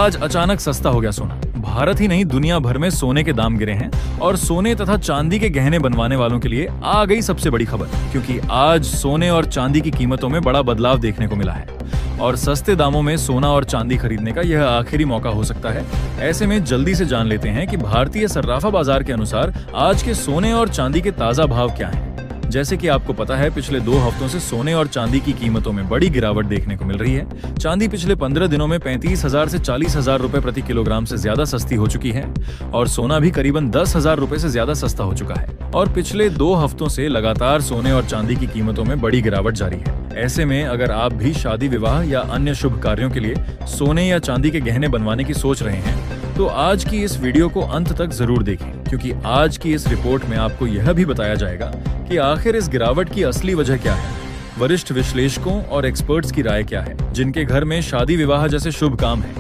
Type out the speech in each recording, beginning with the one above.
आज अचानक सस्ता हो गया सोना। भारत ही नहीं दुनिया भर में सोने के दाम गिरे हैं और सोने तथा चांदी के गहने बनवाने वालों के लिए आ गई सबसे बड़ी खबर, क्योंकि आज सोने और चांदी की कीमतों में बड़ा बदलाव देखने को मिला है और सस्ते दामों में सोना और चांदी खरीदने का यह आखिरी मौका हो सकता है। ऐसे में जल्दी से जान लेते हैं कि भारतीय सर्राफा बाजार के अनुसार आज के सोने और चांदी के ताजा भाव क्या हैं। जैसे कि आपको पता है, पिछले 2 हफ्तों से सोने और चांदी की कीमतों में बड़ी गिरावट देखने को मिल रही है। चांदी पिछले 15 दिनों में 35,000 से 40,000 रुपए प्रति किलोग्राम से ज्यादा सस्ती हो चुकी है और सोना भी करीबन 10,000 रुपए से ज्यादा सस्ता हो चुका है। और पिछले 2 हफ्तों से लगातार सोने और चांदी की कीमतों में बड़ी गिरावट जारी है। ऐसे में अगर आप भी शादी विवाह या अन्य शुभ कार्यों के लिए सोने या चांदी के गहने बनवाने की सोच रहे हैं तो आज की इस वीडियो को अंत तक जरूर देखें, क्योंकि आज की इस रिपोर्ट में आपको यह भी बताया जाएगा कि आखिर इस गिरावट की असली वजह क्या है, वरिष्ठ विश्लेषकों और एक्सपर्ट्स की राय क्या है, जिनके घर में शादी विवाह जैसे शुभ काम है,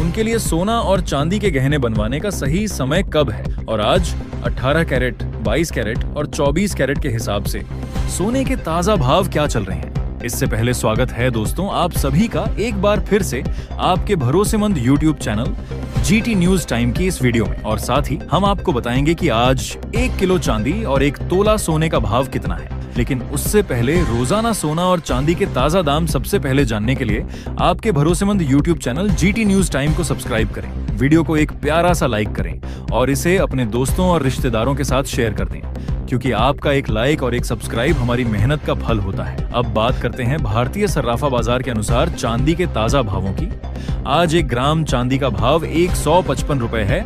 उनके लिए सोना और चांदी के गहने बनवाने का सही समय कब है और आज 18 कैरेट, 22 कैरेट और 24 कैरेट के हिसाब से सोने के ताजा भाव क्या चल रहे हैं। इससे पहले स्वागत है दोस्तों आप सभी का एक बार फिर से आपके भरोसेमंद YouTube channel GT news time की इस वीडियो में, और साथ ही हम आपको बताएंगे कि आज 1 किलो चांदी और 1 तोला सोने का भाव कितना है। लेकिन उससे पहले रोजाना सोना और चांदी के ताजा दाम सबसे पहले जानने के लिए आपके भरोसेमंद YouTube channel GT news time को सब्सक्राइब करें, वीडियो को एक प्यारा सा लाइक करें और इसे अपने दोस्तों और रिश्तेदारों के साथ शेयर कर दें, क्योंकि आपका एक लाइक और एक सब्सक्राइब हमारी मेहनत का फल होता है। अब बात करते हैं भारतीय सर्राफा बाजार के अनुसार चांदी के ताजा भावों की। आज 1 ग्राम चांदी का भाव 155 रुपए है,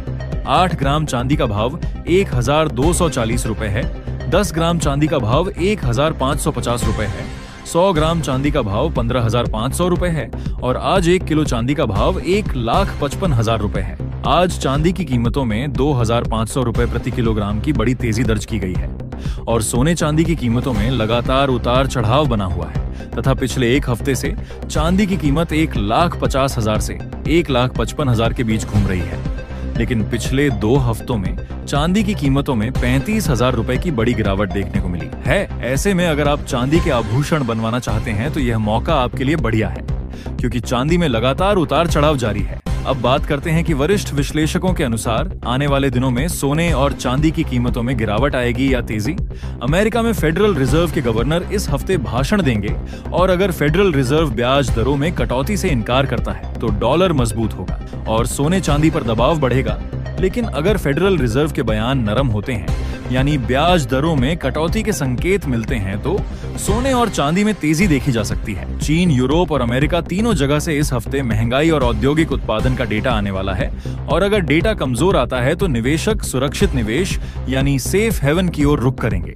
8 ग्राम चांदी का भाव 1240 रुपए है, 10 ग्राम चांदी का भाव 1550 रुपए है, 100 ग्राम चांदी का भाव 15,500 रुपए है और आज 1 किलो चांदी का भाव 1,55,000 रुपए है। आज चांदी की कीमतों में 2,500 रुपए प्रति किलोग्राम की बड़ी तेजी दर्ज की गई है और सोने चांदी की कीमतों में लगातार उतार चढ़ाव बना हुआ है तथा पिछले 1 हफ्ते से चांदी की कीमत 1,50,000 से 1,55,000 के बीच घूम रही है। लेकिन पिछले 2 हफ्तों में चांदी की कीमतों में 35,000 रुपए की बड़ी गिरावट देखने को मिली है। ऐसे में अगर आप चांदी के आभूषण बनवाना चाहते हैं तो यह मौका आपके लिए बढ़िया है, क्योंकि चांदी में लगातार उतार चढ़ाव जारी है। अब बात करते हैं कि वरिष्ठ विश्लेषकों के अनुसार आने वाले दिनों में सोने और चांदी की कीमतों में गिरावट आएगी या तेजी। अमेरिका में फेडरल रिजर्व के गवर्नर इस हफ्ते भाषण देंगे और अगर फेडरल रिजर्व ब्याज दरों में कटौती से इनकार करता है तो डॉलर मजबूत होगा और सोने चांदी पर दबाव बढ़ेगा। लेकिन अगर फेडरल रिजर्व के बयान नरम होते हैं, यानी ब्याज दरों में कटौती के संकेत मिलते हैं, तो सोने और चांदी में तेजी देखी जा सकती है। चीन, यूरोप और अमेरिका तीनों जगह से इस हफ्ते महंगाई और औद्योगिक उत्पादन का डेटा आने वाला है और अगर डेटा कमजोर आता है तो निवेशक सुरक्षित निवेश यानी सेफ हेवन की ओर रुख करेंगे,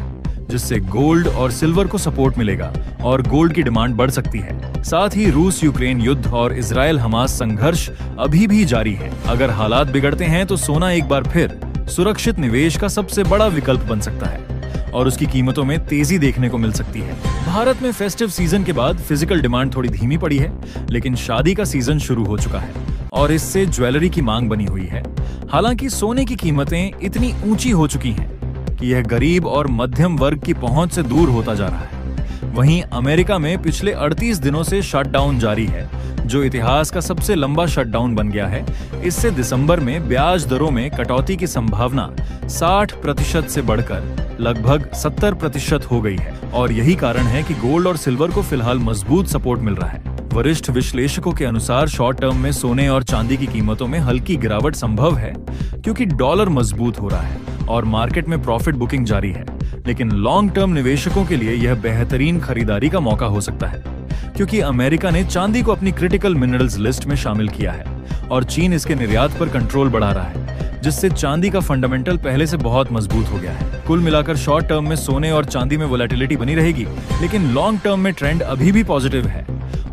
जिससे गोल्ड और सिल्वर को सपोर्ट मिलेगा और गोल्ड की डिमांड बढ़ सकती है। साथ ही रूस यूक्रेन युद्ध और इजराइल हमास संघर्ष अभी भी जारी है। अगर हालात बिगड़ते हैं तो सोना एक बार फिर सुरक्षित निवेश का सबसे बड़ा विकल्प बन सकता है और उसकी कीमतों में तेजी देखने को मिल सकती है। भारत में फेस्टिव सीजन के बाद फिजिकल डिमांड थोड़ी धीमी पड़ी है, लेकिन शादी का सीजन शुरू हो चुका है और इससे ज्वेलरी की मांग बनी हुई है। हालांकि सोने की कीमतें इतनी ऊंची हो चुकी हैं कि यह गरीब और मध्यम वर्ग की पहुंच से दूर होता जा रहा है। वहीं अमेरिका में पिछले 38 दिनों से शटडाउन जारी है, जो इतिहास का सबसे लंबा शटडाउन बन गया है। इससे दिसंबर में ब्याज दरों में कटौती की संभावना 60% से बढ़कर लगभग 70% हो गई है और यही कारण है कि गोल्ड और सिल्वर को फिलहाल मजबूत सपोर्ट मिल रहा है। वरिष्ठ विश्लेषकों के अनुसार शॉर्ट टर्म में सोने और चांदी की कीमतों में हल्की गिरावट संभव है, क्योंकि डॉलर मजबूत हो रहा है और मार्केट में प्रॉफिट बुकिंग जारी है। लेकिन लॉन्ग टर्म निवेशकों के लिए यह बेहतरीन खरीदारी का मौका हो सकता है, क्योंकि अमेरिका ने चांदी को अपनी क्रिटिकल मिनरल्स लिस्ट में शामिल किया है और चीन इसके निर्यात पर कंट्रोल बढ़ा रहा है, जिससे चांदी का फंडामेंटल पहले से बहुत मजबूत हो गया है। कुल मिलाकर शॉर्ट टर्म में सोने और चांदी में वोलेटिलिटी बनी रहेगी, लेकिन लॉन्ग टर्म में ट्रेंड अभी भी पॉजिटिव है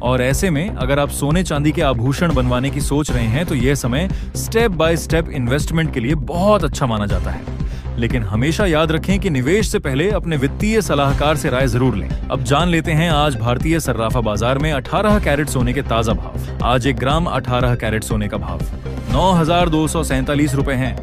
और ऐसे में अगर आप सोने चांदी के आभूषण बनवाने की सोच रहे हैं तो यह समय स्टेप बाय स्टेप इन्वेस्टमेंट के लिए बहुत अच्छा माना जाता है। लेकिन हमेशा याद रखें कि निवेश से पहले अपने वित्तीय सलाहकार से राय जरूर लें। अब जान लेते हैं आज भारतीय सर्राफा बाजार में 18 कैरेट सोने के ताजा भाव। आज 1 ग्राम 18 कैरेट सोने का भाव 9,247 रुपए है।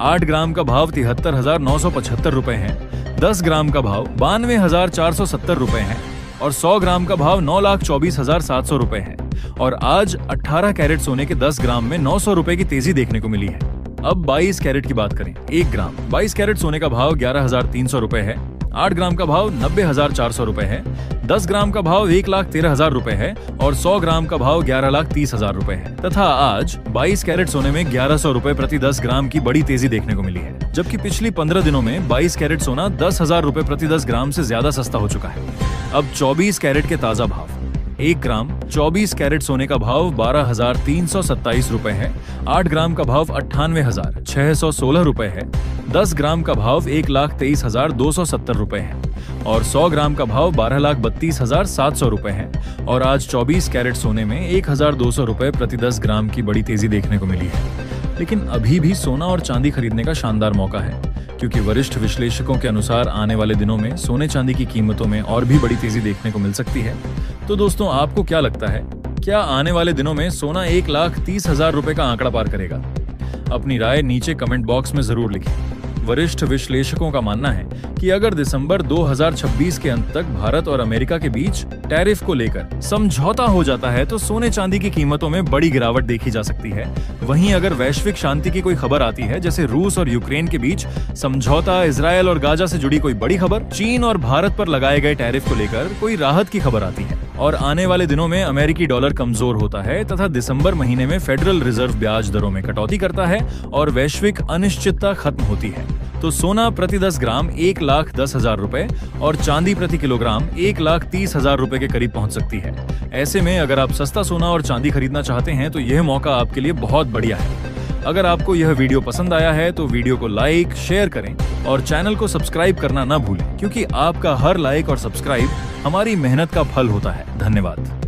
8 ग्राम का भाव 73,975 रुपए है। 10 ग्राम का भाव 92,470 रुपए है और 100 ग्राम का भाव 9,24,700 रुपए है। और आज 18 कैरेट सोने के 10 ग्राम में 900 रुपए की तेजी देखने को मिली है। अब 22 कैरेट की बात करें। 1 ग्राम 22 कैरेट सोने का भाव 11,300 रुपए है। 8 ग्राम का भाव 90,400 रुपए है। 10 ग्राम का भाव 1,13,000 रुपए है और 100 ग्राम का भाव 11,30,000 रुपए है तथा आज 22 कैरेट सोने में 1100 रुपए प्रति 10 ग्राम की बड़ी तेजी देखने को मिली है, जबकि पिछली 15 दिनों में 22 कैरेट सोना 10,000 रुपए प्रति 10 ग्राम से ज्यादा सस्ता हो चुका है। अब 24 कैरेट के ताजा भाव। 1 ग्राम 24 कैरेट सोने का भाव 12,327 रुपए है। 8 ग्राम का भाव 98,616 रुपए है। 10 ग्राम का भाव 1,23,270 रुपए है और 100 ग्राम का भाव 12,32,700 रुपए है और आज 24 कैरेट सोने में 1,200 रुपए प्रति 10 ग्राम की बड़ी तेजी देखने को मिली है। लेकिन अभी भी सोना और चांदी खरीदने का शानदार मौका है, क्योंकि वरिष्ठ विश्लेषकों के अनुसार आने वाले दिनों में सोने चांदी की कीमतों में और भी बड़ी तेजी देखने को मिल सकती है। तो दोस्तों, आपको क्या लगता है, क्या आने वाले दिनों में सोना 1,30,000 रुपए का आंकड़ा पार करेगा? अपनी राय नीचे कमेंट बॉक्स में जरूर लिखें। वरिष्ठ विश्लेषकों का मानना है कि अगर दिसंबर 2026 के अंत तक भारत और अमेरिका के बीच टैरिफ को लेकर समझौता हो जाता है तो सोने चांदी की कीमतों में बड़ी गिरावट देखी जा सकती है। वहीं अगर वैश्विक शांति की कोई खबर आती है, जैसे रूस और यूक्रेन के बीच समझौता, इजरायल और गाजा से जुड़ी कोई बड़ी खबर, चीन और भारत पर लगाए गए टैरिफ को लेकर कोई राहत की खबर आती है और आने वाले दिनों में अमेरिकी डॉलर कमजोर होता है तथा दिसंबर महीने में फेडरल रिजर्व ब्याज दरों में कटौती करता है और वैश्विक अनिश्चितता खत्म होती है, तो सोना प्रति 10 ग्राम 1,10,000 रुपए और चांदी प्रति किलोग्राम 1,30,000 रुपए के करीब पहुंच सकती है। ऐसे में अगर आप सस्ता सोना और चांदी खरीदना चाहते हैं तो यह मौका आपके लिए बहुत बढ़िया है। अगर आपको यह वीडियो पसंद आया है तो वीडियो को लाइक, शेयर करें और चैनल को सब्सक्राइब करना ना भूलें, क्योंकि आपका हर लाइक और सब्सक्राइब हमारी मेहनत का फल होता है। धन्यवाद।